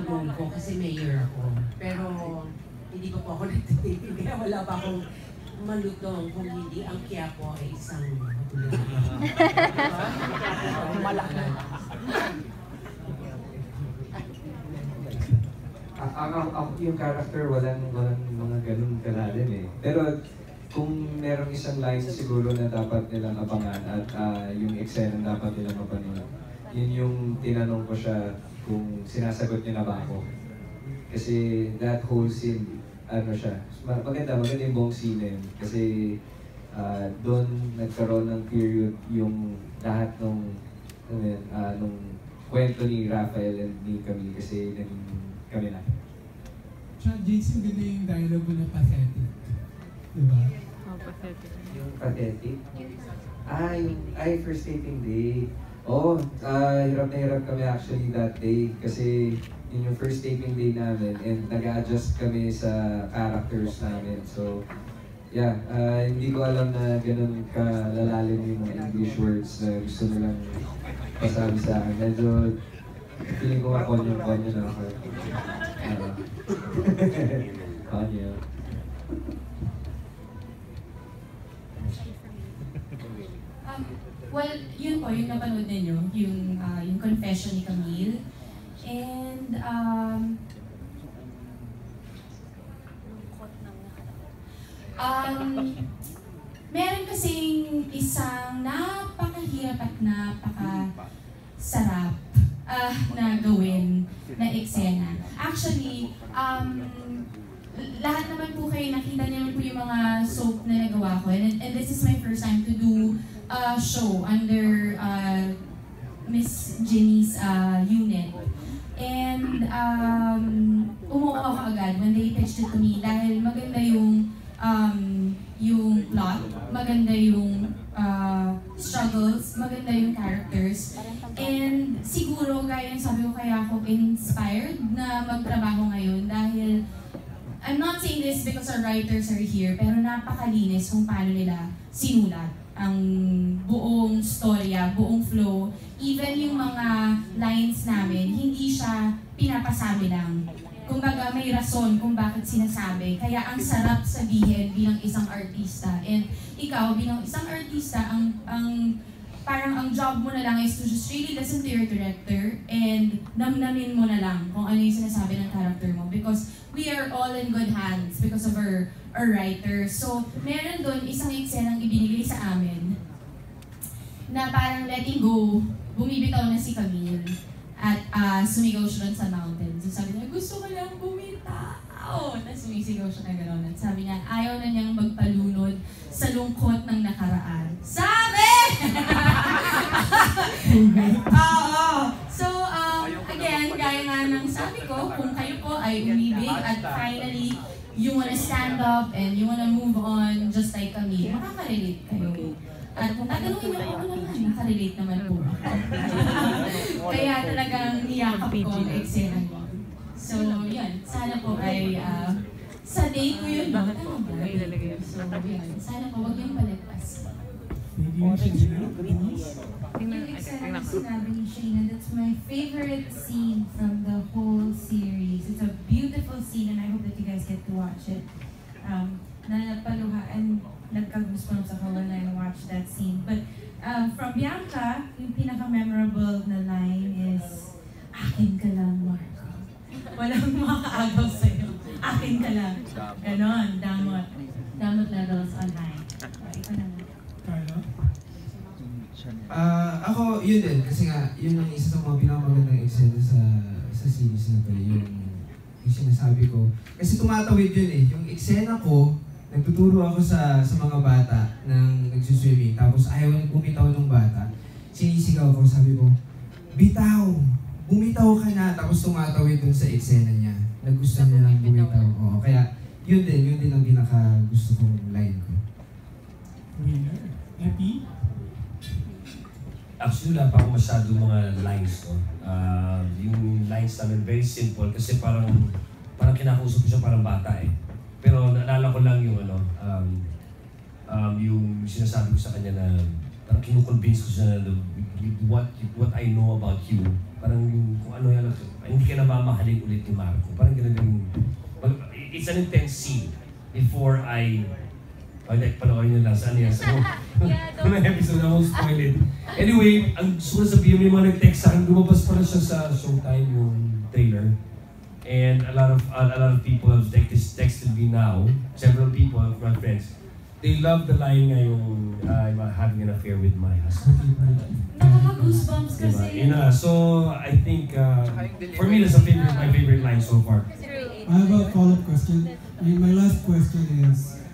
role ko kasi mayor ako. Pero hindi pa po ako nagtitipid, kaya wala pa akong malutong kung hindi ang Quiapo ay isang hatulan. Malaki. Yung character, walang mga ganun kalalim eh. Pero kung merong isang line siguro na dapat nilang abangan at yung eksena dapat nilang mapanood, yun yung tinanong ko siya kung sinasagot niya na ba ako. Kasi that whole scene, ano siya, maganda yung buong scene yun. Kasi doon nagkaroon ng period yung lahat nung kwento ni Rafael and ni Camille kasi kami na. Siya, Jace, yung ganda yung dialogue mo na pathetic. Diba? Oh, pathetic. Yung pathetic? Yung first taping day. Hirap na hirap kami actually that day kasi yun yung first taping day namin and nag-a-adjust kami sa characters namin. So, yeah, hindi ko alam na ganun kalalalim yung mga English words na gusto nilang pasabi sa akin. Medyo feeling ko konyo na ako. Konyo. Well, yun po, yung napanood ninyo, yung confession ni Camille. And, meron kasing isang napakahirap at napakasarap na gawin na eksena. Actually, lahat naman po kayo, nakita niyo po yung mga soap na nagawa ko. And this is my first time to do a show under Miss Jenny's unit. And umuo ako agad when they pitched it to me dahil maganda yung plot, maganda yung struggles, maganda yung characters. And siguro, gaya yung sabi ko, kaya ako inspired na magtrabaho ngayon dahil I'm not saying this because our writers are here, pero napakalinis kung paano nila sinulat ang buong storya, buong flow. Even yung mga lines namin, hindi siya pinapasabi lang. Kumbaga may rason kung bakit sinasabi. Kaya ang sarap sabihin bilang isang artista. And ikaw bilang isang artista, parang ang job mo na lang is to just really listen to your director and namnamin mo na lang kung ano yung sinasabi ng character mo. Because we are all in good hands because of our writers. So, meron doon isang eksenang ibinigay sa amin na parang letting go, bumibitaw na si Camille at sumigaw siya sa mountain. So sabi niya, gusto ko lang bumitaw. Tapos sumisigaw siya na gano'n. At sabi niya, ayaw na niyang magpalunod sa lungkot ng nakaraan. Sabi! So, again, gaya nga ng sabi ko, kung kayo po ay umibig at finally, you wanna stand up and you wanna move on just like kami, makaka-relate kayo. At kung tatanungin niyo ako naman, nakarelate naman po. Kaya talagang niyakap ko ang eksena niyo. So, yun. Sana po ay sa day ko yun. So, yun. Sana po wag yung palagpas. Yung Sheena, Yung eksena na sinabi ni Sheena, that's my favorite scene from the whole series. It's a beautiful scene and I hope that you guys get to watch it. And nagka-goosebumps ako when I watched that scene. But from Bianca, yung pinaka-memorable na line is, akin ka lang, Marco. Walang makaagaw sa'yo. Akin ka lang. Ganon, damot. Damot levels on high. Ikaw naman. Carlo? Ako, yun din. Kasi nga, yun ang isa sa mga pinakamagandang eksena sa series na to. Yung sinasabi ko. Kasi tumatawid yun eh. Yung eksena ko, nagtuturo ako sa mga bata nang nagsuswimming. Tapos ayaw nang bumitaw ng bata. Sinisigaw ko, sabi ko, bitaw! Bumitaw ka na! Tapos tumatawid dun sa eksena niya. Nagustuhan niya lang bumitaw. Oo, kaya yun din ang pinaka-gusto kong line ko. Winner? Happy? Actually, wala pa ako masyado mga lines. No? Yung lines namin, very simple kasi parang kinakausap ko siya parang bata eh. Pero naalala ko lang yung yung sinasabi ko sa kanya na parang kinukonvince ko siya na what I know about you Parang yung kung ano yan, hindi ka na mamahalin ulit ni Marco. Parang ganun yung, it's an intense scene before panoorin nyo lang saan yan. So, mga episode na won't spoil it. Anyway, ang gusto ko sabihin, may mga nag-text sa akin, lumabas pa na siya sa Showtime yung trailer. And a lot of people have texted me now, several people, my friends, they love the line ngayong I'm having an affair with my husband. Nakaka-goosebumps kasi. Diba? So, I think, for me, that's my favorite line so far. I have a follow-up question. My last question is,